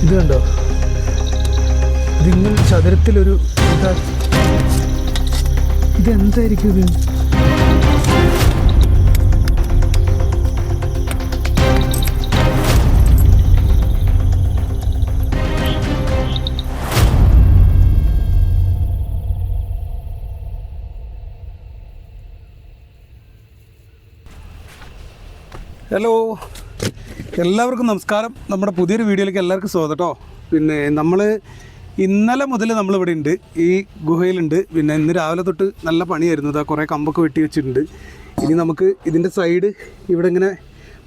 ഇത് കണ്ടോ, ഇതിങ്ങനെ ചതുരത്തിലൊരു ഇതെന്തായിരിക്കും ഇത്? ഹലോ, എല്ലാവർക്കും നമസ്കാരം. നമ്മുടെ പുതിയൊരു വീഡിയോയിലേക്ക് എല്ലാവർക്കും സ്വാഗതം കേട്ടോ. പിന്നെ നമ്മൾ ഇന്നലെ മുതൽ നമ്മളിവിടെ ഉണ്ട്, ഈ ഗുഹയിലുണ്ട്. പിന്നെ ഇന്ന് രാവിലെ തൊട്ട് നല്ല പണിയായിരുന്നു. ഇതാ കുറേ കമ്പൊക്കെ വെട്ടി വെച്ചിട്ടുണ്ട്. ഇനി നമുക്ക് ഇതിൻ്റെ സൈഡ് ഇവിടെ ഇങ്ങനെ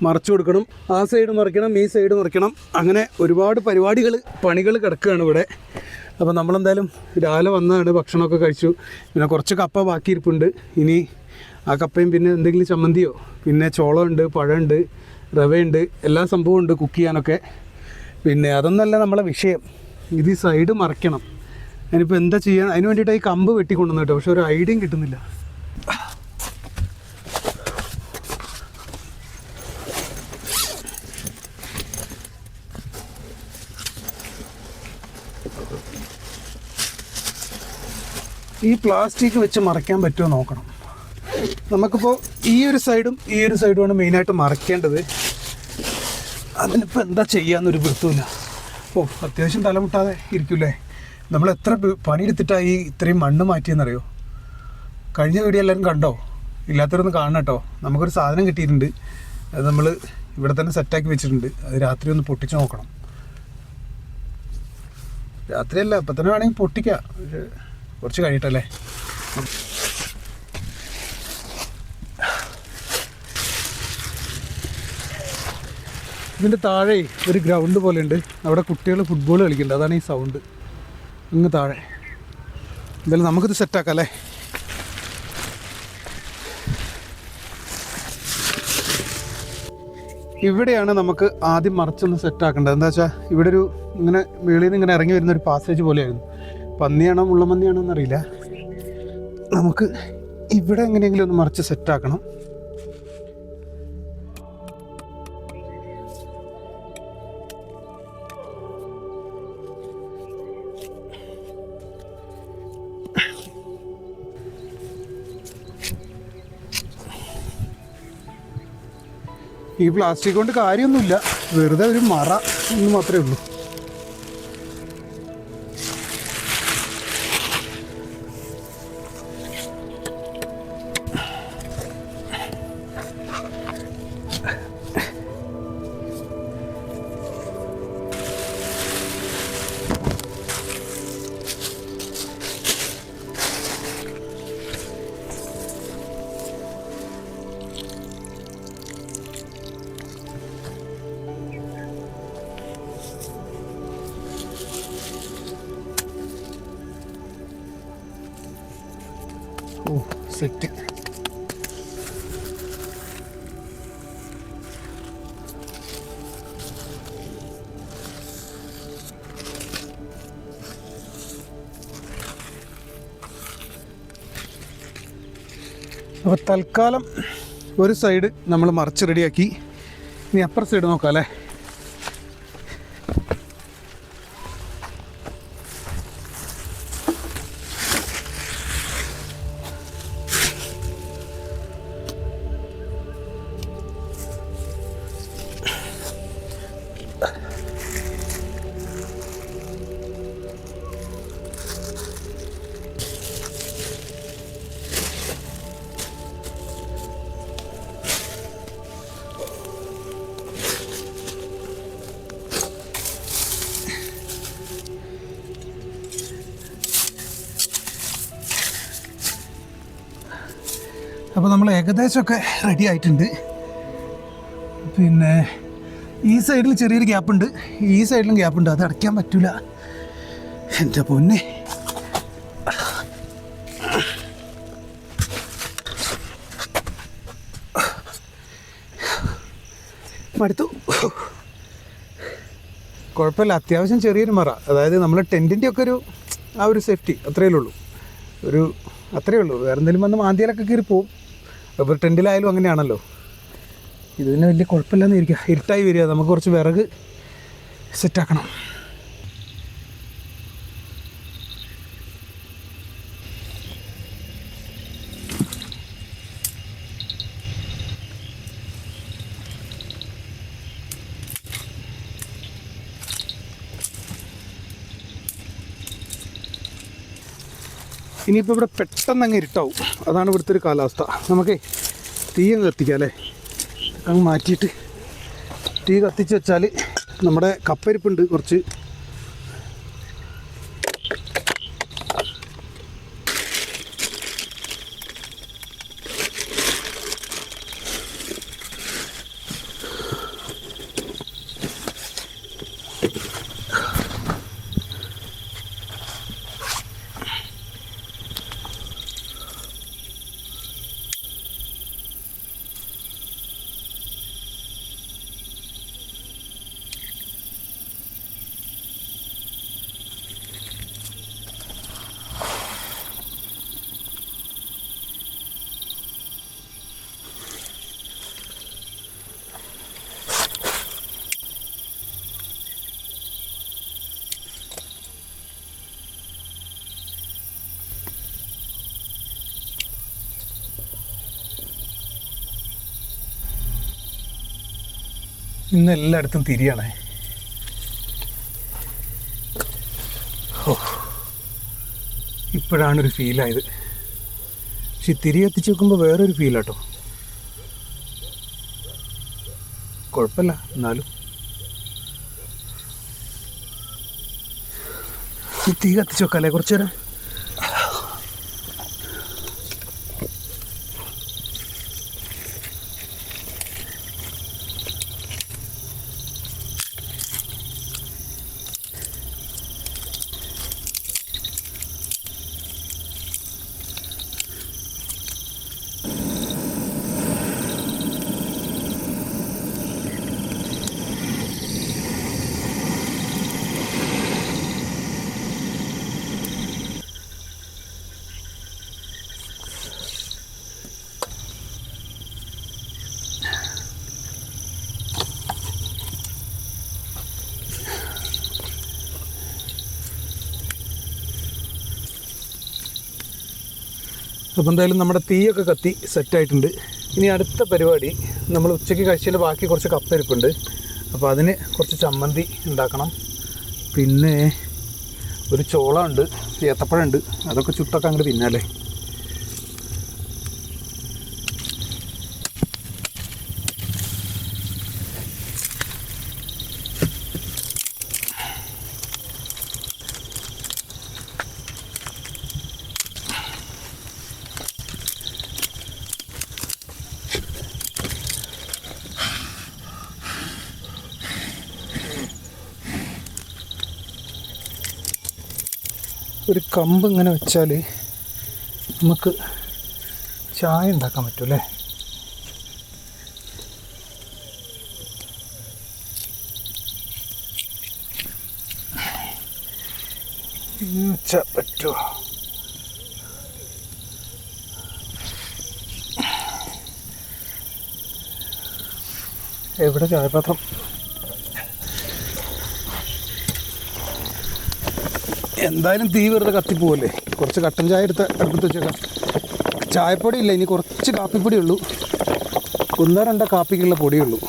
മറച്ചു കൊടുക്കണം. ആ സൈഡ് മറിക്കണം, ഈ സൈഡ് മറിക്കണം. അങ്ങനെ ഒരുപാട് പണികൾ കിടക്കുകയാണ് ഇവിടെ. അപ്പോൾ നമ്മളെന്തായാലും രാവിലെ വന്നതാണ്, ഭക്ഷണമൊക്കെ കഴിച്ചു. പിന്നെ കുറച്ച് കപ്പ ബാക്കിയിരിപ്പുണ്ട്. ഇനി ആ കപ്പയും പിന്നെ എന്തെങ്കിലും ചമ്മന്തിയോ, പിന്നെ ചോളമുണ്ട്, പഴമുണ്ട്, റവയുണ്ട്, എല്ലാ സംഭവവും ഉണ്ട് കുക്ക് ചെയ്യാനൊക്കെ. പിന്നെ അതൊന്നല്ല നമ്മളെ വിഷയം. ഇത് ഈ സൈഡ് മറയ്ക്കണം. അതിനിപ്പോൾ എന്താ ചെയ്യാൻ, അതിന് വേണ്ടിയിട്ടാണ് ഈ കമ്പ് വെട്ടിക്കൊണ്ടുവന്നു കേട്ടോ. പക്ഷെ ഒരു ഐഡിയയും കിട്ടുന്നില്ല. ഈ പ്ലാസ്റ്റിക് വെച്ച് മറയ്ക്കാൻ പറ്റുമോ നോക്കണം. നമുക്കിപ്പോൾ ഈ ഒരു സൈഡുമാണ് മെയിനായിട്ട് മറയ്ക്കേണ്ടത്. അതിനിപ്പോൾ എന്താ ചെയ്യാമെന്നൊരു വൃത്തമില്ല. അത്യാവശ്യം തലമുട്ടാതെ ഇരിക്കൂലേ. നമ്മൾ എത്ര പണിയെടുത്തിട്ടാണ് ഇത്രയും മണ്ണ് മാറ്റിയെന്നറിയോ? കഴിഞ്ഞ വീഡിയോ എല്ലാവരും കണ്ടോ? ഇല്ലാത്തവരൊന്ന് കാണണം കേട്ടോ. നമുക്കൊരു സാധനം കിട്ടിയിട്ടുണ്ട്. അത് നമ്മൾ ഇവിടെ തന്നെ സെറ്റാക്കി വെച്ചിട്ടുണ്ട്. അത് രാത്രി ഒന്ന് പൊട്ടിച്ച് നോക്കണം. രാത്രിയല്ല, ഇപ്പം തന്നെ വേണമെങ്കിൽ പൊട്ടിക്കാം. കുറച്ച് കഴിയട്ടല്ലേ. ഇതിൻ്റെ താഴെ ഒരു ഗ്രൗണ്ട് പോലെ ഉണ്ട്. അവിടെ കുട്ടികൾ ഫുട്ബോൾ കളിക്കുന്നുണ്ട്. അതാണ് ഈ സൗണ്ട്. ഇങ്ങ് താഴെ എന്തായാലും നമുക്കിത് സെറ്റാക്കാം അല്ലേ. ഇവിടെയാണ് നമുക്ക് ആദ്യം മറിച്ചൊന്ന് സെറ്റാക്കേണ്ടത്. എന്താ വെച്ചാൽ ഇവിടെ ഒരു ഇങ്ങനെ വെളിയിൽ നിന്ന് ഇങ്ങനെ ഇറങ്ങി വരുന്ന ഒരു പാസേജ് പോലെയായിരുന്നു. പന്നിയാണോ മുള്ളമന്നിയാണോ എന്നറിയില്ല. നമുക്ക് ഇവിടെ എങ്ങനെയെങ്കിലും ഒന്ന് മറിച്ച് സെറ്റാക്കണം. ഈ പ്ലാസ്റ്റിക് കൊണ്ട് കാര്യമൊന്നുമില്ല, വെറുതെ ഒരു മറ എന്ന് മാത്രമേ ഉള്ളൂ. സെറ്റ്. അപ്പോൾ തൽക്കാലം ഒരു സൈഡ് നമ്മൾ മറിച്ച് റെഡിയാക്കി. ഇനി അപ്പുറ സൈഡ് നോക്കാം അല്ലേ. അപ്പോൾ നമ്മൾ ഏകദേശമൊക്കെ റെഡി ആയിട്ടുണ്ട്. പിന്നെ ഈ സൈഡിൽ ചെറിയൊരു ഗ്യാപ്പുണ്ട്, ഈ സൈഡിലും ഗ്യാപ്പുണ്ട്. അത് അടയ്ക്കാൻ പറ്റില്ല. എൻ്റെ പൊന്നെ, മടുത്തു. കുഴപ്പമില്ല, അത്യാവശ്യം ചെറിയൊരു മറ. അതായത് നമ്മൾ ടെൻറ്റിൻ്റെ ഒക്കെ ആ ഒരു സേഫ്റ്റി അത്രയേ ഉള്ളൂ. അത്രയേ ഉള്ളൂ. വേറെ എന്തെങ്കിലും വന്ന് മാന്തിയാലൊക്കെ കയറി പോവും. അപ്പോൾ ടെൻറ്റിലായാലും അങ്ങനെയാണല്ലോ. ഇതിന് വലിയ കുഴപ്പമില്ലെന്ന് ഇരിക്കുക. ഇരുട്ടായി വരിക. നമുക്ക് കുറച്ച് വിറക് സെറ്റാക്കണം. ഇനിയിപ്പോൾ ഇവിടെ പെട്ടെന്ന് അങ്ങ് ഇരുട്ടാവും. അതാണ് ഇവിടുത്തെ ഒരു കാലാവസ്ഥ. നമുക്കേ തീ അങ്ങ് കത്തിക്കാം അല്ലേ? അങ്ങ് മാറ്റിയിട്ട് തീ കത്തിച്ച് വെച്ചാൽ നമ്മുടെ കപ്പരിപ്പുണ്ട് കുറച്ച്. ഇന്ന് എല്ലായിടത്തും തിരിയാണേ. ഇപ്പോഴാണൊരു ഫീലായത്. പക്ഷെ തിരി എത്തിച്ച് വെക്കുമ്പോൾ വേറൊരു ഫീലാട്ടോ. കുഴപ്പമില്ല, എന്നാലും ഈ തീ കത്തിച്ച് വെക്കാല്ലേ കുറച്ചു നേരം? അപ്പോൾ എന്തായാലും നമ്മുടെ തീയൊക്കെ കത്തി സെറ്റായിട്ടുണ്ട്. ഇനി അടുത്ത പരിപാടി, നമ്മൾ ഉച്ചയ്ക്ക് കഴിച്ചതിൽ ബാക്കി കുറച്ച് കപ്പരിപ്പുണ്ട്. അപ്പോൾ അതിന് കുറച്ച് ചമ്മന്തി ഉണ്ടാക്കണം. പിന്നെ ഒരു ചോള ഉണ്ട്, ഏത്തപ്പഴമുണ്ട്. അതൊക്കെ ചുട്ടൊക്കെ അങ്ങോട്ട് തിന്നാലേ. ഒരു കമ്പ് ഇങ്ങനെ വെച്ചാൽ നമുക്ക് ചായ ഉണ്ടാക്കാൻ പറ്റും അല്ലേ? വെച്ചാൽ പറ്റുമോ? എവിടെ ചായപാത്രം? എന്തായാലും തീ വെറുതെ കത്തിപ്പോവല്ലേ. കുറച്ച് കട്ടൻ ചായ എടുത്ത് അടുപ്പത്ത് വെച്ചേക്കാം. ചായപ്പൊടി ഇല്ല, ഇനി കുറച്ച് കാപ്പിപ്പൊടി ഉള്ളൂ. 1-2 കാപ്പിക്കുള്ള പൊടിയുള്ളൂ.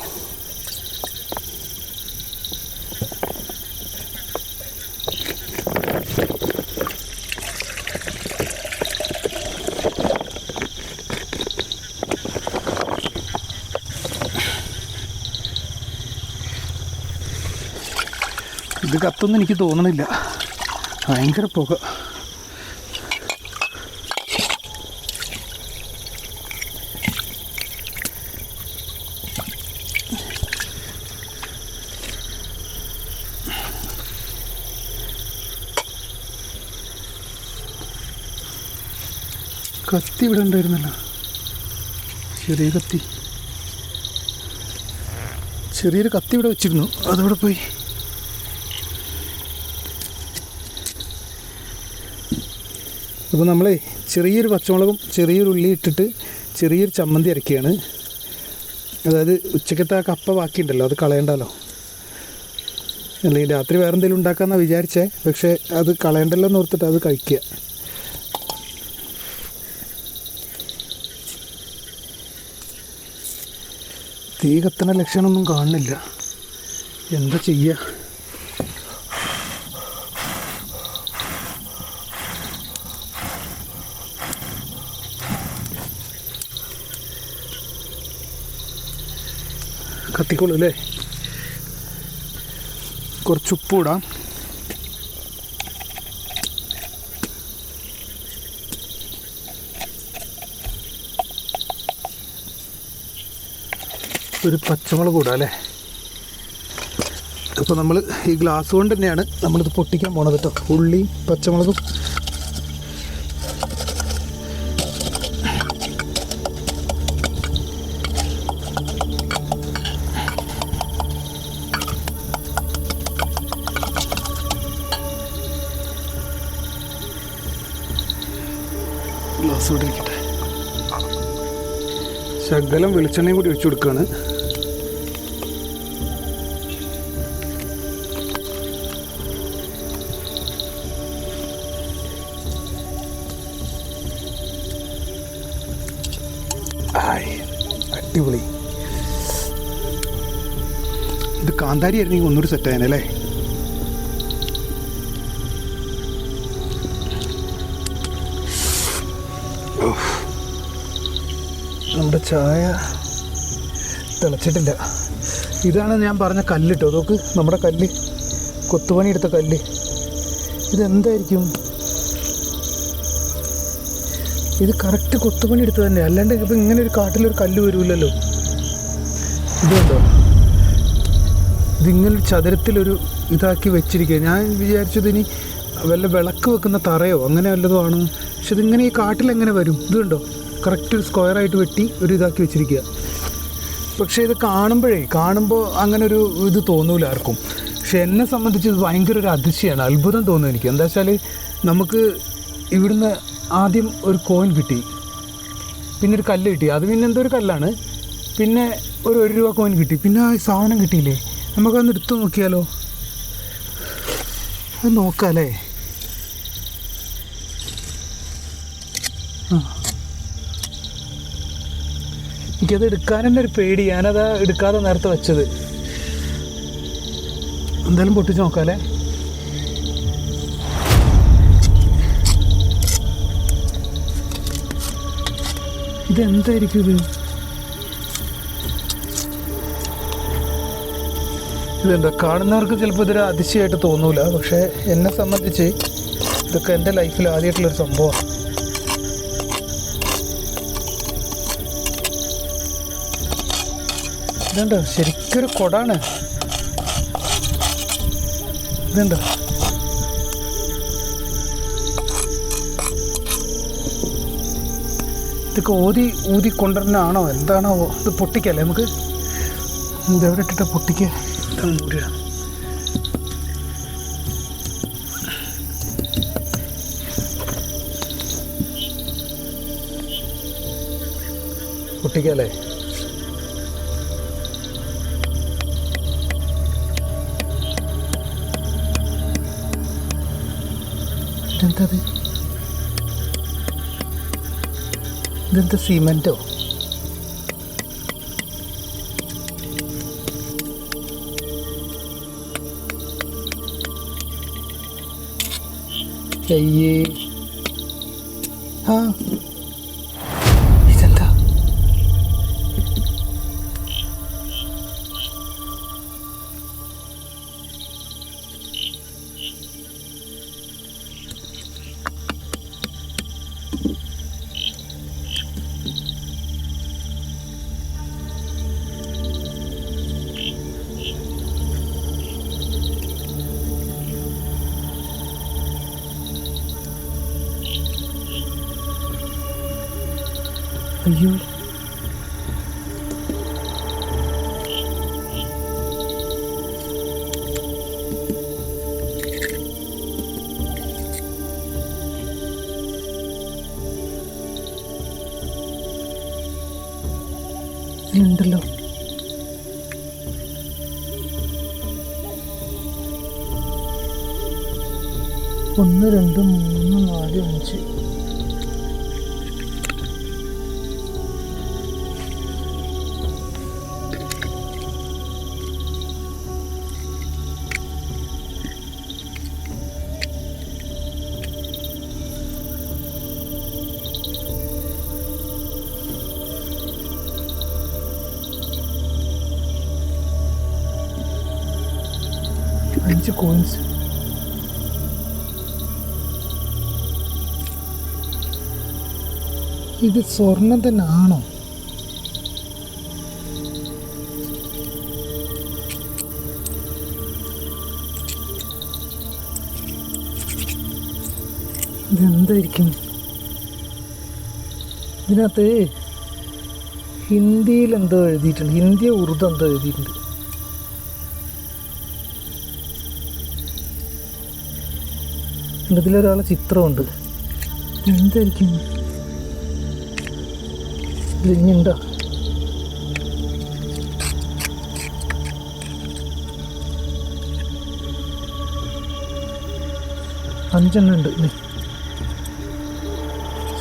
ഇത് കത്തൊന്നും എനിക്ക് തോന്നണില്ല, ഭയങ്കര പുക. കത്തി ഇവിടെ ഉണ്ടായിരുന്നല്ലോ, ചെറിയ കത്തി. ചെറിയൊരു കത്തി ഇവിടെ വെച്ചിരുന്നു, അതവിടെ പോയി. അപ്പോൾ നമ്മളെ ചെറിയൊരു പച്ചമുളകും ചെറിയൊരു ഉള്ളി ഇട്ടിട്ട് ചെറിയൊരു ചമ്മന്തി അരക്കുകയാണ്. അതായത് ഉച്ചക്കത്തെ ആ കപ്പ ബാക്കിയുണ്ടല്ലോ, അത് കളയണ്ടല്ലോ. അല്ലെങ്കിൽ രാത്രി വേറെ എന്തെങ്കിലും ഉണ്ടാക്കാമെന്നാണ് വിചാരിച്ചേ, പക്ഷേ അത് കളയണ്ടല്ലോ എന്ന് ഓർത്തിട്ട് അത് കഴിക്കുക. തീ കത്തണ ലക്ഷണമൊന്നും കാണുന്നില്ല, എന്താ ചെയ്യുക? തട്ടിക്കോളൂ അല്ലേ. കുറച്ച് ഉപ്പ് ഇടാം. ഒരു പച്ചമുളക് ഇടാം അല്ലേ. അപ്പോൾ നമ്മൾ ഈ ഗ്ലാസ് കൊണ്ട് തന്നെയാണ് നമ്മളിത് പൊട്ടിക്കാൻ പോണത് കേട്ടോ. ഉള്ളിയും പച്ചമുളകും ഗ്ലാസ് കൂടി ഇരിക്കട്ടെ. ശകലം വെളിച്ചെണ്ണയും കൂടി ഒഴിച്ചു കൊടുക്കുകയാണ്. അടിപൊളി. ഇത് കാന്താരി ആയിരുന്നെങ്കിൽ ഒന്നുകൂടി സെറ്റ് ആയനല്ലേ. നമ്മുടെ ചായ തിളച്ചിട്ടില്ല. ഇതാണ് ഞാൻ പറഞ്ഞ കല്ല് കേട്ടോ. നോക്ക്, നമ്മുടെ കല്ല്, കൊത്തുപണി എടുത്ത കല്ല്. ഇതെന്തായിരിക്കും? ഇത് കറക്റ്റ് കൊത്തുപണി എടുത്തത് തന്നെ, അല്ലാണ്ട് ഇപ്പം ഇങ്ങനെ ഒരു കാട്ടിലൊരു കല്ല് വരില്ലല്ലോ. ഇതുണ്ടോ, ഇതിങ്ങനൊരു ചതുരത്തിലൊരു ഇതാക്കി വെച്ചിരിക്കുക. ഞാൻ വിചാരിച്ചത് ഇനി വല്ല വിളക്ക് വെക്കുന്ന തറയോ അങ്ങനെ വല്ലതും ആണ്. പക്ഷെ ഇതിങ്ങനെ ഈ കാട്ടിലെങ്ങനെ വരും? ഇതുണ്ടോ, കറക്റ്റ് ഒരു സ്ക്വയറായിട്ട് വെട്ടി ഒരു ഇതാക്കി വെച്ചിരിക്കുക. പക്ഷേ ഇത് കാണുമ്പോൾ അങ്ങനെ ഒരു ഇത് തോന്നൂല ആർക്കും. പക്ഷെ എന്നെ സംബന്ധിച്ച് ഇത് ഭയങ്കര ഒരു അതിശയമാണ്, അത്ഭുതം തോന്നുന്നു എനിക്ക്. എന്താ വെച്ചാൽ നമുക്ക് ഇവിടുന്ന് ആദ്യം ഒരു കോയിൻ കിട്ടി, പിന്നെ ഒരു കല്ല് കിട്ടി, അത് പിന്നെ എന്തോ ഒരു കല്ലാണ്, പിന്നെ ഒരു രൂപ കോയിൻ കിട്ടി, പിന്നെ ആ സാധനം കിട്ടിയില്ലേ. നമുക്കതൊന്ന് എടുത്തു നോക്കിയാലോ? അത് നോക്കാം അല്ലേ. എനിക്കത് എടുക്കാൻ തന്നെ ഒരു പേടി. ഞാനത് എടുക്കാതെ നേരത്തെ വെച്ചത്. എന്തായാലും പൊട്ടിച്ച് നോക്കാം അല്ലേ. ഇതെന്തായിരിക്കും ഇത്? ഇതെന്താ, കാണുന്നവർക്ക് ചിലപ്പോൾ ഇതൊരു അതിശയമായിട്ട് തോന്നൂല, പക്ഷേ എന്നെ സംബന്ധിച്ച് ഇതൊക്കെ എൻ്റെ ലൈഫിൽ ആദ്യമായിട്ടുള്ളൊരു സംഭവമാണ്. ഇതുണ്ടോ, ശരിക്കൊരു കൊടാണ്. ഇതുണ്ടോ, ഇതൊക്കെ ഊതി കൊണ്ടുവരണാണോ എന്താണോ? ഇത് പൊട്ടിക്കല്ലേ നമുക്ക്. ഇതെവിടെ ഇട്ടിട്ട് പൊട്ടിക്കുക? പൊട്ടിക്കല്ലേ. ഇതെന്തത്? ഇതെന്താ, സിമെൻറ്റോ? അയ്യേ, ആ ഇതെന്താ? അയ്യോ, ഉണ്ടല്ലോ. 1 2 3 4 5. 5 കോയിൻസ്. ഇത് സ്വർണം തന്നെ ആണോ? ഇതെന്തായിരിക്കും? ഇതിനകത്ത് ഹിന്ദിയിൽ എന്തോ എഴുതിയിട്ടുണ്ട്, ഹിന്ദിയോ ഉറുദു എന്തോ എഴുതിയിട്ടുണ്ട്. ഇതിലൊരാളെ ചിത്രമുണ്ട്. എന്തായിരിക്കും ഇതിഞ്ഞുണ്ടോ? അഞ്ചെണ്ണം ഉണ്ട്.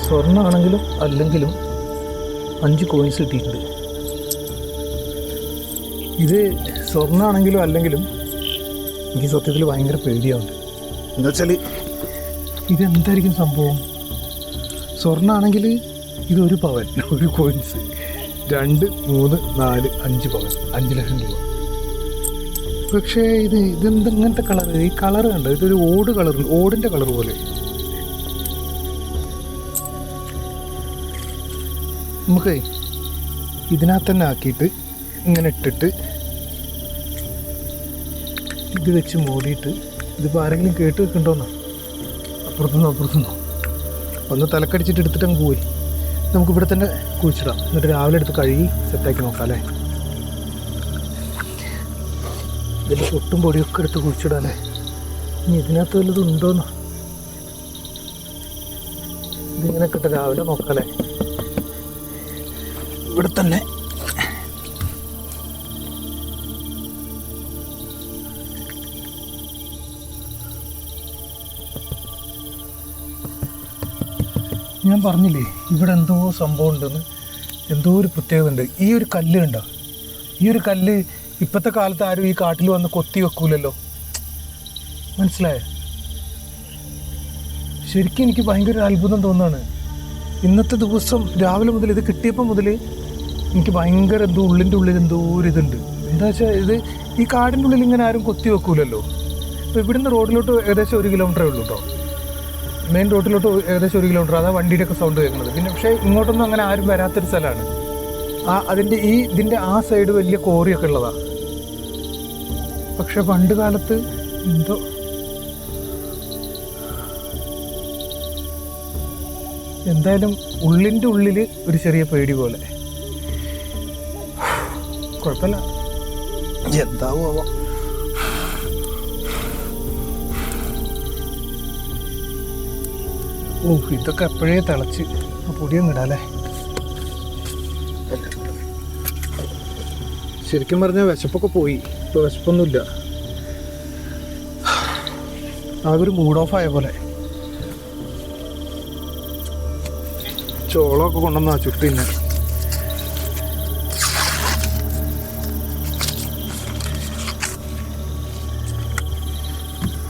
സ്വർണ്ണമാണെങ്കിലും അല്ലെങ്കിലും 5 കോയിൻസ് കിട്ടിയിട്ടുണ്ട്. ഇത് സ്വർണ്ണമാണെങ്കിലും അല്ലെങ്കിലും എനിക്ക് സത്യത്തിൽ ഭയങ്കര പേടിയാവുണ്ട്. എന്താ വെച്ചാൽ ഇതെന്തായിരിക്കും സംഭവം? സ്വർണ്ണമാണെങ്കിൽ ഇത് 1 പവൻ, 1 കോയിൻസ്, 2, 3, 4, 5 പവൻ, 5 ലക്ഷം രൂപ. പക്ഷേ ഇങ്ങനത്തെ കളർ, ഈ കളർ കണ്ടോ? ഇതൊരു ഓട് കളർ, ഓടിൻ്റെ കളർ പോലെ. നമുക്ക് ഇതിനകത്ത് തന്നെ ആക്കിയിട്ട് ഇങ്ങനെ ഇട്ടിട്ട് ഇത് വെച്ച് മൂടിയിട്ട്, ഇതിപ്പോൾ ആരെങ്കിലും കേട്ട് വെക്കണ്ടോന്നാ? അപ്പുറത്തുനിന്നോ ഒന്ന് തലക്കടിച്ചിട്ട് എടുത്തിട്ട് അങ്ങ് പോയി. നമുക്കിവിടെ തന്നെ കുഴിച്ചിടാം, എന്നിട്ട് രാവിലെ എടുത്ത് കഴുകി സെറ്റാക്കി നോക്കാം അല്ലേ? ഇതിൽ പൊട്ടും പൊടിയൊക്കെ എടുത്ത് കുഴിച്ചിടാം അല്ലേ? ഇനി ഇതിനകത്ത് വല്ലതും ഉണ്ടോന്ന് ഇതിങ്ങനെ കിട്ടും, രാവിലെ നോക്കാം അല്ലേ? ഇവിടെ തന്നെ ഞാൻ പറഞ്ഞില്ലേ ഇവിടെ എന്തോ സംഭവം ഉണ്ടെന്ന്, എന്തോ ഒരു പ്രത്യേകത ഉണ്ട്. ഈ ഒരു കല്ല് കണ്ടോ? ഈ ഒരു കല്ല് ഇപ്പോഴത്തെ കാലത്ത് ആരും ഈ കാട്ടിൽ വന്ന് കൊത്തി വെക്കൂലല്ലോ, മനസ്സിലായോ? ശരിക്കും എനിക്ക് ഭയങ്കര അത്ഭുതം തോന്നുകയാണ്. ഇന്നത്തെ ദിവസം രാവിലെ മുതൽ ഇത് കിട്ടിയപ്പോൾ മുതൽ എനിക്ക് ഭയങ്കര എന്തോ ഉള്ളിൻ്റെ ഉള്ളിൽ എന്തോ ഒരു ഇതുണ്ട്. എന്താ വെച്ചാൽ ഇത് ഈ കാടിൻ്റെ ഉള്ളിൽ ഇങ്ങനെ ആരും കൊത്തി വെക്കൂലല്ലോ. അപ്പോൾ ഇവിടുന്ന് റോഡിലോട്ട് ഏകദേശം 1 കിലോമീറ്ററേ ഉള്ളൂ കേട്ടോ. മെയിൻ റോഡിലോട്ട് ഏകദേശം 1 കിലോമീറ്റർ, അതാ വണ്ടിയുടെയൊക്കെ സൗണ്ട് കേൾക്കുന്നത്. പിന്നെ പക്ഷേ ഇങ്ങോട്ടൊന്നും അങ്ങനെ ആരും വരാത്തൊരു സ്ഥലമാണ്. ഇതിൻ്റെ ആ സൈഡ് വലിയ കോറിയൊക്കെ ഉള്ളതാണ്. പക്ഷെ പണ്ട് കാലത്ത് എന്തോ എന്തായാലും ഉള്ളിൻ്റെ ഉള്ളിൽ ഒരു ചെറിയ പേടി പോലെ. കുഴപ്പമില്ല, എന്താവോ. ഇതൊക്കെ എപ്പോഴേ തിളച്ച് പൊടിയൊന്നും ഇടാല്ലേ. ശരിക്കും പറഞ്ഞാൽ വിശപ്പൊക്കെ പോയി, ഇപ്പോൾ വിശപ്പൊന്നുമില്ല. ആകെ ഒരു മൂഡ് ഓഫ് ആയ പോലെ. ചോളമൊക്കെ കൊണ്ടുവന്നാ ചുട്ടിന്നെ.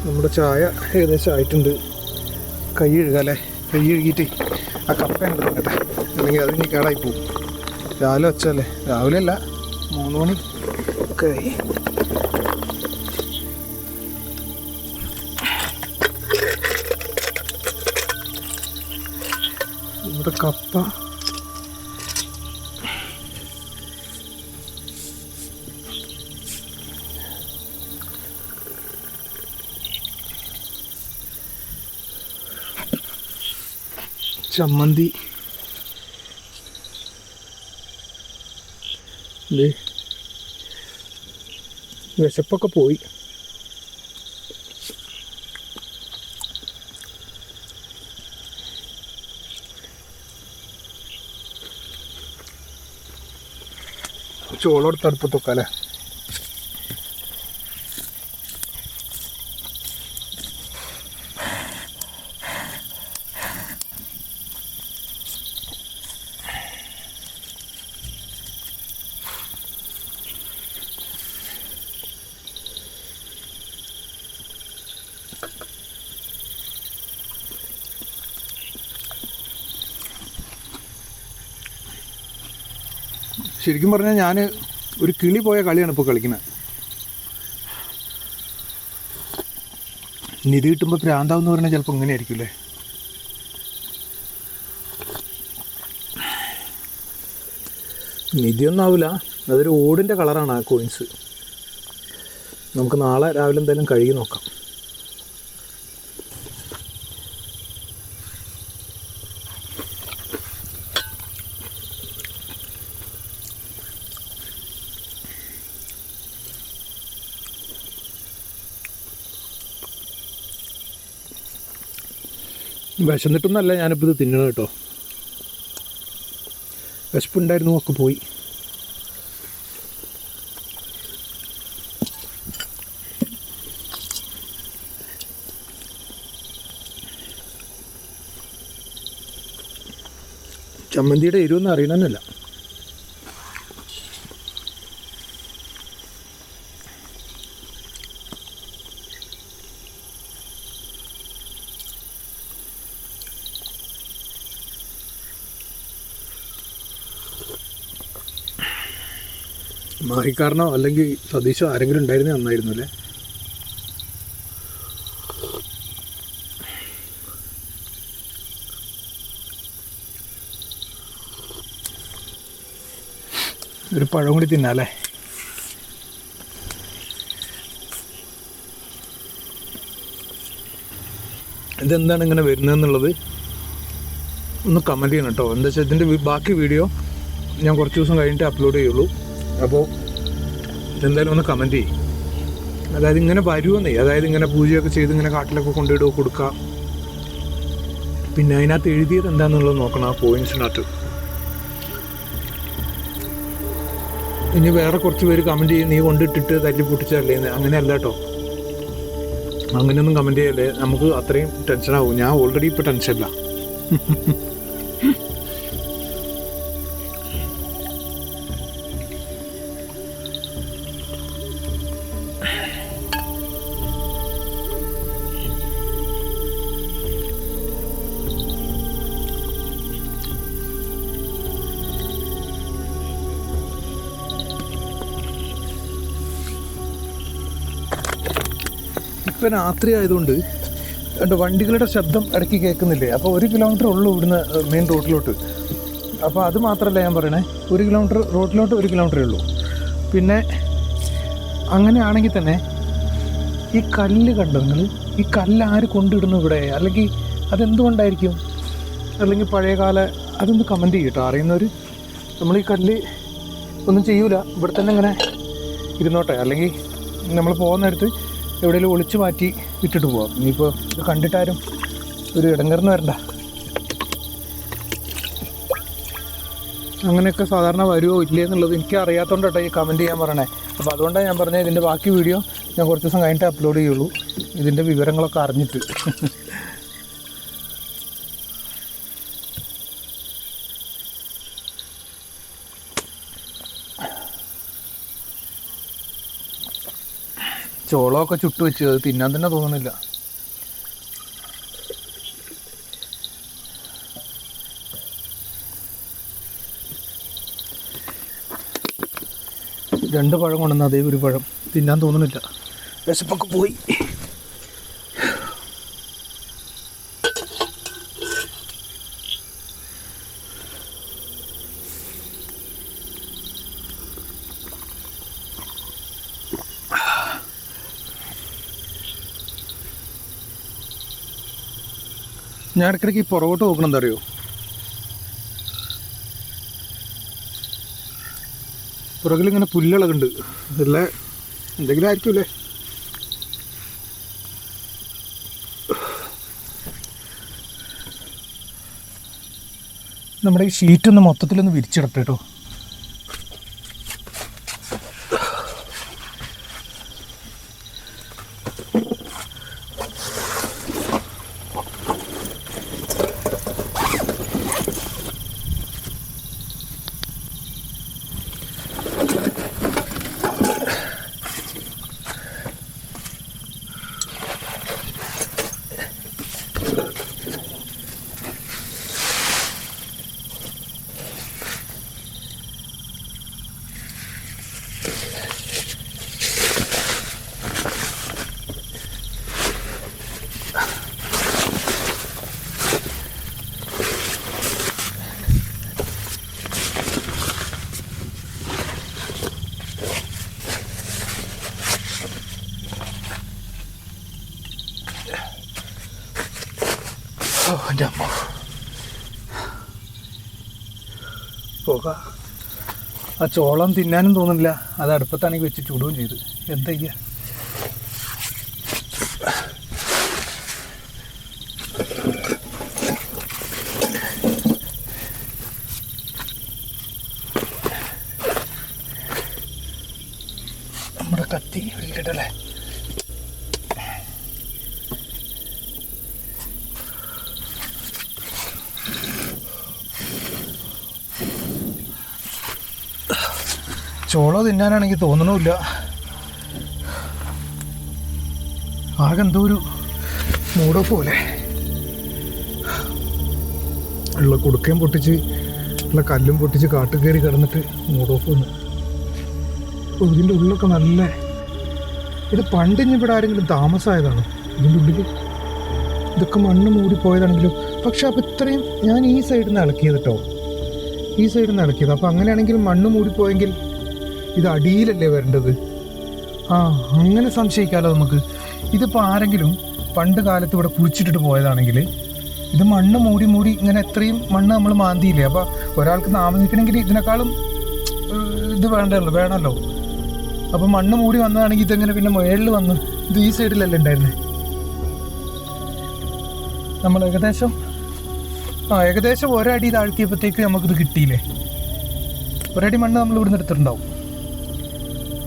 നമ്മുടെ ചായ ഏകദേശം ആയിട്ടുണ്ട്. കൈ കഴുകാല്ലേ? കൈ കഴുകിയിട്ട് ആ കപ്പ എടുക്കട്ടെ, അല്ലെങ്കിൽ അതിന് കേടായി പോവും. രാവിലെ വെച്ചല്ലേ? രാവിലെ അല്ല, 3 മണി ഒക്കെ ആയി. നമ്മുടെ കപ്പ ചമ്മന്തി, വിശപ്പൊക്കെ പോയി. ചോളെടുത്ത് അടുപ്പത്തൊക്കെ അല്ലേ? ശരിക്കും പറഞ്ഞാൽ ഞാൻ ഒരു കിളി പോയ കളിയാണ് ഇപ്പോൾ കളിക്കുന്നത്. നിധി കിട്ടുമ്പോൾ ഭ്രാന്താവെന്ന് പറഞ്ഞാൽ ചിലപ്പോൾ ഇങ്ങനെ ആയിരിക്കും അല്ലേ. നിധിയൊന്നും ആവില്ല, അതൊരു ഓടിൻ്റെ കളറാണ് ആ കോയിൻസ്. നമുക്ക് നാളെ രാവിലെ എന്തായാലും കഴുകി നോക്കാം. വിശന്നിട്ടൊന്നല്ല ഞാനിപ്പോൾ ഇത് തിന്നണം കേട്ടോ. വിശപ്പുണ്ടായിരുന്നു, ഒക്കെ പോയി. ചമ്മന്തിയുടെ എരിവൊന്നും അറിയണമെന്നില്ല. മാഹിക്കാരനോ അല്ലെങ്കിൽ സതീശോ ആരെങ്കിലും ഉണ്ടായിരുന്നേ നന്നായിരുന്നു അല്ലേ. ഒരു പഴം കൂടി തിന്നാലേ. ഇതെന്താണ് ഇങ്ങനെ വരുന്നതെന്നുള്ളത് ഒന്ന് കമൻറ്റ് ചെയ്യണം കേട്ടോ. എന്താ വെച്ചാൽ ഇതിൻ്റെ ബാക്കി വീഡിയോ ഞാൻ കുറച്ച് ദിവസം കഴിഞ്ഞിട്ട് അപ്ലോഡ് ചെയ്യുള്ളൂ. അപ്പോൾ എന്തായാലും ഒന്ന് കമൻറ്റ് ചെയ്യും. അതായത് ഇങ്ങനെ വരുമെന്നേ, അതായത് ഇങ്ങനെ പൂജയൊക്കെ ചെയ്ത് ഇങ്ങനെ കാട്ടിലൊക്കെ കൊണ്ടുപോയിടുക കൊടുക്കുക. പിന്നെ അതിനകത്ത് എഴുതിയത് എന്താണെന്നുള്ളത് നോക്കണം ആ കോയിൻസിനകത്ത്. ഇനി വേറെ കുറച്ച് പേര് കമൻറ്റ് ചെയ്യും നീ കൊണ്ടിട്ടിട്ട് തല്ലി പൊട്ടിച്ചല്ലേ, അങ്ങനെയല്ല കേട്ടോ. അങ്ങനെയൊന്നും കമൻറ്റ് ചെയ്യല്ലേ, നമുക്ക് അത്രയും ടെൻഷനാവും. ഞാൻ ഓൾറെഡി ഇപ്പോൾ ടെൻഷനില്ല. ഇപ്പം രാത്രി ആയതുകൊണ്ട് രണ്ട് വണ്ടികളുടെ ശബ്ദം ഇടയ്ക്ക് കേൾക്കുന്നില്ലേ. അപ്പോൾ 1 കിലോമീറ്റർ ഉള്ളൂ ഇവിടുന്ന് മെയിൻ റോഡിലോട്ട്. അപ്പോൾ അത് മാത്രമല്ല ഞാൻ പറയണേ, 1 കിലോമീറ്റർ റോഡിലോട്ട് 1 കിലോമീറ്ററേ ഉള്ളൂ. പിന്നെ അങ്ങനെയാണെങ്കിൽ തന്നെ ഈ കല്ല് കണ്ടോ നിങ്ങൾ? ഈ കല്ല് ആര് കൊണ്ടിടുന്നു ഇവിടെ? അല്ലെങ്കിൽ അതെന്തുകൊണ്ടായിരിക്കും? അല്ലെങ്കിൽ പഴയകാല അതൊന്ന് കമൻറ്റ് ചെയ്യും കേട്ടോ അറിയുന്നവർ. നമ്മൾ ഈ കല്ല് ഒന്നും ചെയ്യൂല, ഇവിടെ തന്നെ ഇങ്ങനെ ഇരുന്നോട്ടെ. അല്ലെങ്കിൽ നമ്മൾ പോകുന്നിടത്ത് എവിടെയെങ്കിലും ഒളിച്ചു മാറ്റി ഇട്ടിട്ട് പോവാം. ഇനിയിപ്പോൾ ഇത് കണ്ടിട്ടാരും ഒരു ഇടങ്ങർന്ന് വരണ്ട. അങ്ങനെയൊക്കെ സാധാരണ വരുമോ ഇല്ലേ എന്നുള്ളത് എനിക്ക് അറിയാത്തതുകൊണ്ട് കേട്ടോ ഈ കമൻറ്റ് ചെയ്യാൻ പറയണേ. അപ്പോൾ അതുകൊണ്ടാണ് ഞാൻ പറഞ്ഞത് ഇതിൻ്റെ ബാക്കി വീഡിയോ ഞാൻ കുറച്ച് ദിവസം കഴിഞ്ഞിട്ട് അപ്ലോഡ് ചെയ്യുള്ളൂ, ഇതിൻ്റെ വിവരങ്ങളൊക്കെ അറിഞ്ഞിട്ട്. ചോളമൊക്കെ ചുട്ട് വെച്ച് അത് തിന്നാൻ തന്നെ തോന്നുന്നില്ല. രണ്ട് പഴം കൊണ്ടുവന്ന അതേ ഒരു പഴം തിന്നാൻ തോന്നുന്നില്ല, വിശപ്പൊക്കെ പോയി. ഞാൻ ഇടയ്ക്കിടയ്ക്ക് പുറകോട്ട് നോക്കണം, എന്താ അറിയോ? പുറകിലിങ്ങനെ പുല്ലിളകുണ്ട്, അല്ലേ എന്തെങ്കിലും ആയിരിക്കുമല്ലേ. നമ്മുടെ ഈ ഷീറ്റൊന്ന് മൊത്തത്തിലൊന്ന് വിരിച്ചിടട്ടെ കേട്ടോ. എൻ്റെ അമ്മ പോക. ആ ചോളം തിന്നാനും തോന്നുന്നില്ല. അത് അടുപ്പത്താണെങ്കിൽ വെച്ച് ചുടുകയും ചെയ്തു. എന്താ ചെയ്യുക? നമ്മുടെ കത്തി ഇരിക്കട്ടല്ലേ. ചോളം തിന്നാനാണെങ്കിൽ തോന്നണമില്ല. ആകെ എന്തോ ഒരു മൂടോ പോലെ. ഉള്ള കുടുക്കയും പൊട്ടിച്ച് ഉള്ള കല്ലും പൊട്ടിച്ച് കാട്ടിൽ കയറി കിടന്നിട്ട് മൂടോഫ് വന്നു. അപ്പോൾ ഇതിൻ്റെ ഉള്ളിലൊക്കെ നല്ല, ഇത് പണ്ട് ഇനി ഇവിടെ ആരെങ്കിലും താമസമായതാണോ ഇതിൻ്റെ ഉള്ളിൽ? ഇതൊക്കെ മണ്ണ് മൂടിപ്പോയതാണെങ്കിലും. പക്ഷെ അപ്പോൾ ഇത്രയും ഞാൻ ഈ സൈഡിൽ നിന്ന് ഇളക്കിയത് കേട്ടോ, ഈ സൈഡിൽ നിന്ന് ഇളക്കിയത്. അപ്പോൾ അങ്ങനെയാണെങ്കിൽ മണ്ണ് മൂടിപ്പോയെങ്കിൽ ഇത് അടിയിലല്ലേ വരേണ്ടത്? അങ്ങനെ സംശയിക്കാമല്ലോ നമുക്ക്. ഇതിപ്പോൾ ആരെങ്കിലും പണ്ട് കാലത്ത് ഇവിടെ കുഴിച്ചിട്ടിട്ട് പോയതാണെങ്കിൽ ഇത് മണ്ണ് മൂടി മൂടി ഇങ്ങനെ എത്രയും മണ്ണ് നമ്മൾ മാന്തിയില്ലേ. അപ്പോൾ ഒരാൾക്ക് താമസിക്കണമെങ്കിൽ ഇതിനേക്കാളും ഇത് വേണമല്ലോ. അപ്പോൾ മണ്ണ് മൂടി വന്നതാണെങ്കിൽ ഇതെങ്ങനെ പിന്നെ മുകളിൽ വന്ന് ഇത് ഈ സൈഡിലല്ലേ ഉണ്ടായിരുന്നത്? നമ്മൾ ഏകദേശം ഒരടി താഴ്ത്തിയപ്പോഴത്തേക്ക് നമുക്കിത് കിട്ടിയില്ലേ. ഒരടി മണ്ണ് നമ്മൾ ഇവിടുന്ന് എടുത്തിട്ടുണ്ടാവും.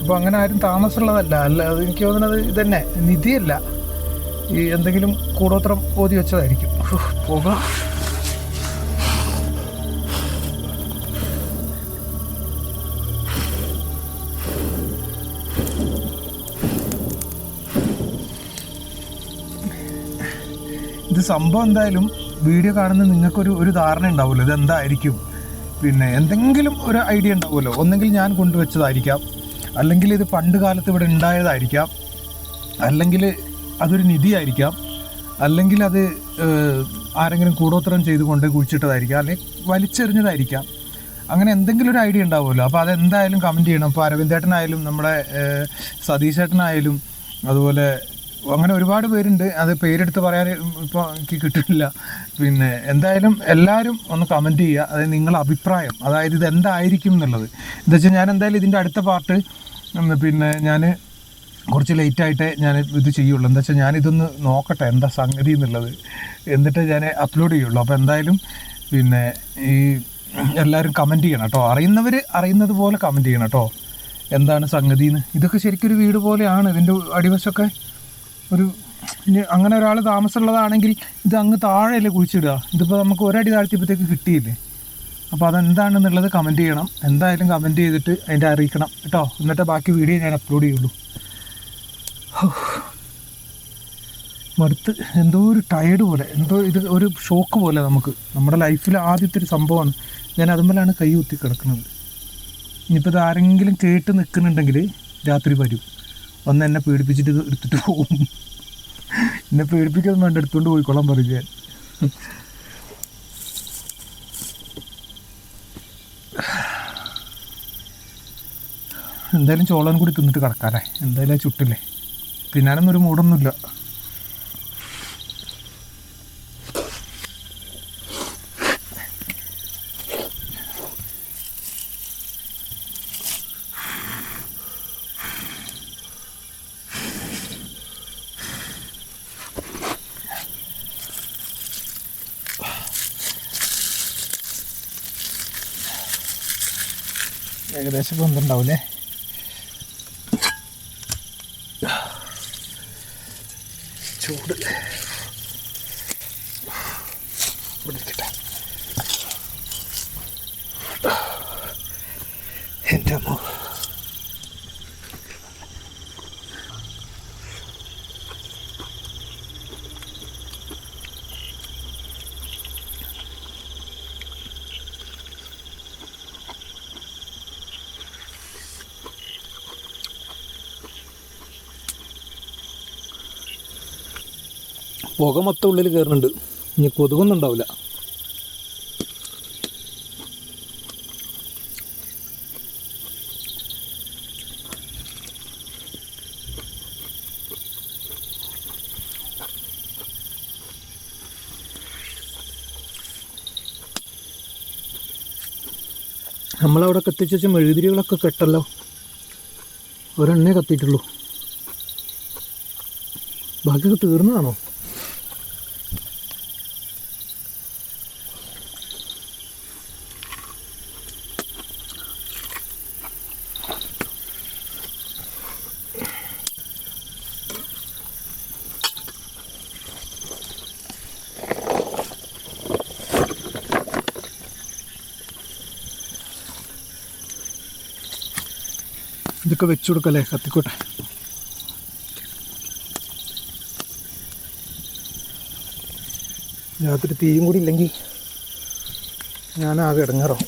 അപ്പോൾ അങ്ങനെ ആരും താമസമുള്ളതല്ല. അത് എനിക്ക് തോന്നുന്നത് ഇതന്നെ നിധിയല്ല, ഈ എന്തെങ്കിലും കൂടോത്രം ഓതി വെച്ചതായിരിക്കും. പോകാം. ഇത് സംഭവം എന്തായാലും വീഡിയോ കാണുന്ന നിങ്ങൾക്കൊരു ധാരണ ഉണ്ടാവുമല്ലോ ഇതെന്തായിരിക്കും. പിന്നെ എന്തെങ്കിലും ഒരു ഐഡിയ ഉണ്ടാവുമല്ലോ. ഒന്നെങ്കിൽ ഞാൻ കൊണ്ടുവച്ചതായിരിക്കാം, അല്ലെങ്കിൽ ഇത് പണ്ട് കാലത്ത് ഇവിടെ ഉണ്ടായതായിരിക്കാം, അല്ലെങ്കിൽ അതൊരു നിധിയായിരിക്കാം, അല്ലെങ്കിൽ അത് ആരെങ്കിലും കൂടോത്രം ചെയ്തുകൊണ്ട് കുഴിച്ചിട്ടതായിരിക്കാം, അല്ലെങ്കിൽ വലിച്ചെറിഞ്ഞതായിരിക്കാം. അങ്ങനെ എന്തെങ്കിലും ഒരു ഐഡിയ ഉണ്ടാവുമല്ലോ. അപ്പോൾ അതെന്തായാലും കമൻറ്റ് ചെയ്യണം. ഇപ്പോൾ അരവിന്ദേട്ടനായാലും നമ്മുടെ സതീശേട്ടനായാലും അതുപോലെ അങ്ങനെ ഒരുപാട് പേരുണ്ട്. അത് പേരെടുത്ത് പറയാൻ ഇപ്പോൾ എനിക്ക് കിട്ടുന്നില്ല. പിന്നെ എന്തായാലും എല്ലാവരും ഒന്ന് കമൻറ്റ് ചെയ്യുക. അതായത് നിങ്ങളുടെ അഭിപ്രായം, അതായത് ഇത് എന്തായിരിക്കും എന്നുള്ളത്. എന്താ വെച്ചാൽ ഞാൻ എന്തായാലും ഇതിൻ്റെ അടുത്ത പാർട്ട് പിന്നെ ഞാൻ കുറച്ച് ലേറ്റായിട്ടേ ഞാൻ ഇത് ചെയ്യുള്ളൂ. എന്താ വെച്ചാൽ ഞാനിതൊന്ന് നോക്കട്ടെ എന്താ സംഗതി എന്നുള്ളത്, എന്നിട്ട് ഞാൻ അപ്ലോഡ് ചെയ്യുള്ളൂ. അപ്പോൾ എന്തായാലും പിന്നെ ഈ എല്ലാവരും കമൻറ്റ് ചെയ്യണം കേട്ടോ. അറിയുന്നവർ അറിയുന്നത് പോലെ കമൻറ്റ് ചെയ്യണം കേട്ടോ, എന്താണ് സംഗതി എന്ന്. ഇതൊക്കെ ശരിക്കും ഒരു വീട് പോലെയാണ്. ഇതിൻ്റെ അടിവശമൊക്കെ ഒരു ഇനി അങ്ങനെ ഒരാൾ താമസമുള്ളതാണെങ്കിൽ ഇത് അങ്ങ് താഴെയല്ലേ കുഴിച്ചിടുക. ഇതിപ്പോൾ നമുക്ക് ഒരടി താഴ്ത്തിയപ്പോഴത്തേക്ക് കിട്ടിയില്ലേ. അപ്പോൾ അതെന്താണെന്നുള്ളത് കമൻറ്റ് ചെയ്യണം. എന്തായാലും കമൻറ്റ് ചെയ്തിട്ട് അതിൻ്റെ അറിയിക്കണം കേട്ടോ. എന്നിട്ട് ബാക്കി വീഡിയോ ഞാൻ അപ്ലോഡ് ചെയ്യുള്ളൂ. മടുത്ത് എന്തോ ഒരു ടയേർഡ് പോലെ, എന്തോ ഇത് ഒരു ഷോക്ക് പോലെ നമുക്ക്. നമ്മുടെ ലൈഫിൽ ആദ്യത്തെ ഒരു സംഭവമാണ്. ഞാൻ അതുമ്മലാണ് കൈ കുത്തി കിടക്കുന്നത്. ഇനിയിപ്പോൾ ഇത് ആരെങ്കിലും കേട്ട് നിൽക്കുന്നുണ്ടെങ്കിൽ രാത്രി വരും, വന്ന് എന്നെ പേടിപ്പിച്ചിട്ട് എടുത്തിട്ട് പോകും. എന്നെ പേടിപ്പിക്കൊന്നും വേണ്ട, എടുത്തുകൊണ്ട് പോയിക്കൊള്ളാൻ പറയും ഞാൻ. എന്തായാലും ചോളം കൂടി തിന്നിട്ട് കിടക്കാറേ. എന്തായാലും ചുട്ടില്ലേ, തിന്നാനൊന്നും ഒരു മൂടൊന്നുമില്ല. ഏകദേശം ബന്ധമുണ്ടാവില്ലേ. ചൂട് പിടിക്കട്ടെ. എൻ്റെ അമ്മ പുക മൊത്തം ഉള്ളിൽ കയറുന്നുണ്ട്. ഇനി കൊതുകൊന്നും ഉണ്ടാവില്ല. നമ്മളവിടെ കത്തിച്ച് വെച്ച മെഴുകുതിരികളൊക്കെ കെട്ടല്ലോ, ഒരെണ്ണേ കത്തിയിട്ടുള്ളൂ. ബാക്കിയൊക്കെ തീർന്നതാണോ? ഇതൊക്കെ വെച്ചു കൊടുക്കല്ലേ, കത്തിക്കോട്ടെ. രാത്രി തീയും കൂടി ഇല്ലെങ്കിൽ ഞാനാകെ ഇടങ്ങാറാവും.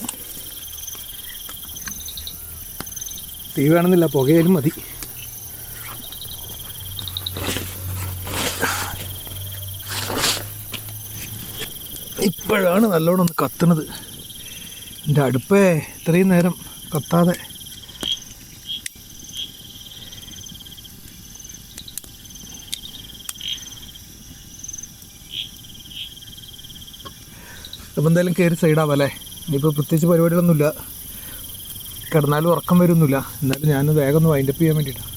തീ വേണമെന്നില്ല, പുകയാലും മതി. ഇപ്പോഴാണ് നല്ലോണം ഒന്ന് കത്തുന്നത്. എൻ്റെ അടുപ്പേ ഇത്രയും നേരം കത്താതെ. അപ്പോൾ എന്തായാലും കയറി സൈഡാവല്ലേ. ഇനിയിപ്പോൾ പ്രത്യേകിച്ച് പരിപാടികളൊന്നുമില്ല, കിടന്നാലും ഉറക്കം വരുമൊന്നുമില്ല. എന്നാലും ഞാൻ വേഗം ഒന്ന് വൈൻഡപ്പ് ചെയ്യാൻ വേണ്ടിയിട്ടാണ്.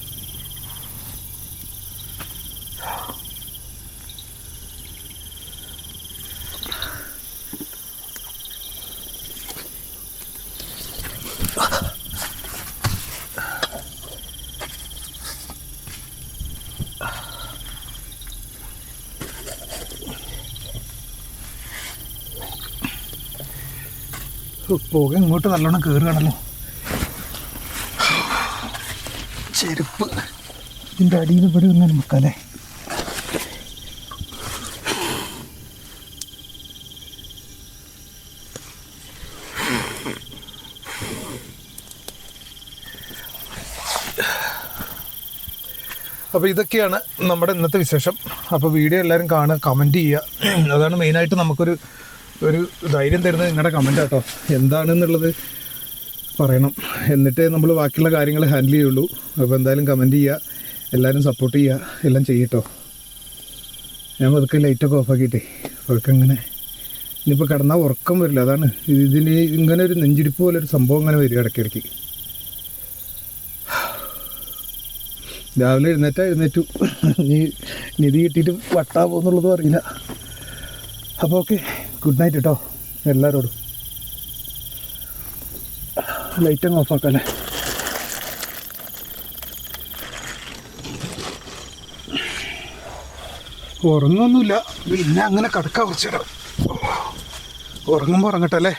പുക ഇങ്ങോട്ട് നല്ലോണം കയറുകയാണല്ലോ. ചെരുപ്പ് ഇതിൻ്റെ അടിയിൽ ഇവിടെ ഒന്നും നമുക്കല്ലേ. അപ്പോൾ ഇതൊക്കെയാണ് നമ്മുടെ ഇന്നത്തെ വിശേഷം. അപ്പോൾ വീഡിയോ എല്ലാവരും കാണുക, കമൻറ്റ് ചെയ്യുക. അതാണ് മെയിനായിട്ട് നമുക്കൊരു ധൈര്യം തരുന്നത് നിങ്ങളുടെ കമൻറ്റ് കേട്ടോ. എന്താണെന്നുള്ളത് പറയണം, എന്നിട്ട് നമ്മൾ ബാക്കിയുള്ള കാര്യങ്ങൾ ഹാൻഡിൽ ചെയ്യുള്ളൂ. അപ്പോൾ എന്തായാലും കമൻറ്റ് ചെയ്യുക, എല്ലാവരും സപ്പോർട്ട് ചെയ്യുക, എല്ലാം ചെയ്യട്ടോ. ഞാൻ അതൊക്കെ ലൈറ്റൊക്കെ ഓഫാക്കിയിട്ടേ അതൊക്കെ ഇങ്ങനെ ഇനിയിപ്പോൾ കിടന്നാൽ ഉറക്കം വരില്ല. അതാണ് ഇതിന് ഇങ്ങനെ ഒരു നെഞ്ചിടിപ്പ് പോലെ ഒരു സംഭവം ഇങ്ങനെ വരും ഇടയ്ക്കിടയ്ക്ക്. രാവിലെ എഴുന്നേറ്റു. നിധി കിട്ടിയിട്ട് വട്ടാ പോകുന്നുള്ളതും അറിയില്ല. അപ്പോൾ ഓക്കെ, ഗുഡ് നൈറ്റ് കേട്ടോ എല്ലാവരോടും. ലൈറ്റങ്ങ് ഓഫാക്കല്ലേ. ഉറങ്ങൊന്നുമില്ല, പിന്നെ അങ്ങനെ കിടക്കാം കുറച്ച് നേരം. ഉറങ്ങുമ്പോൾ ഉറങ്ങട്ടെ അല്ലേ.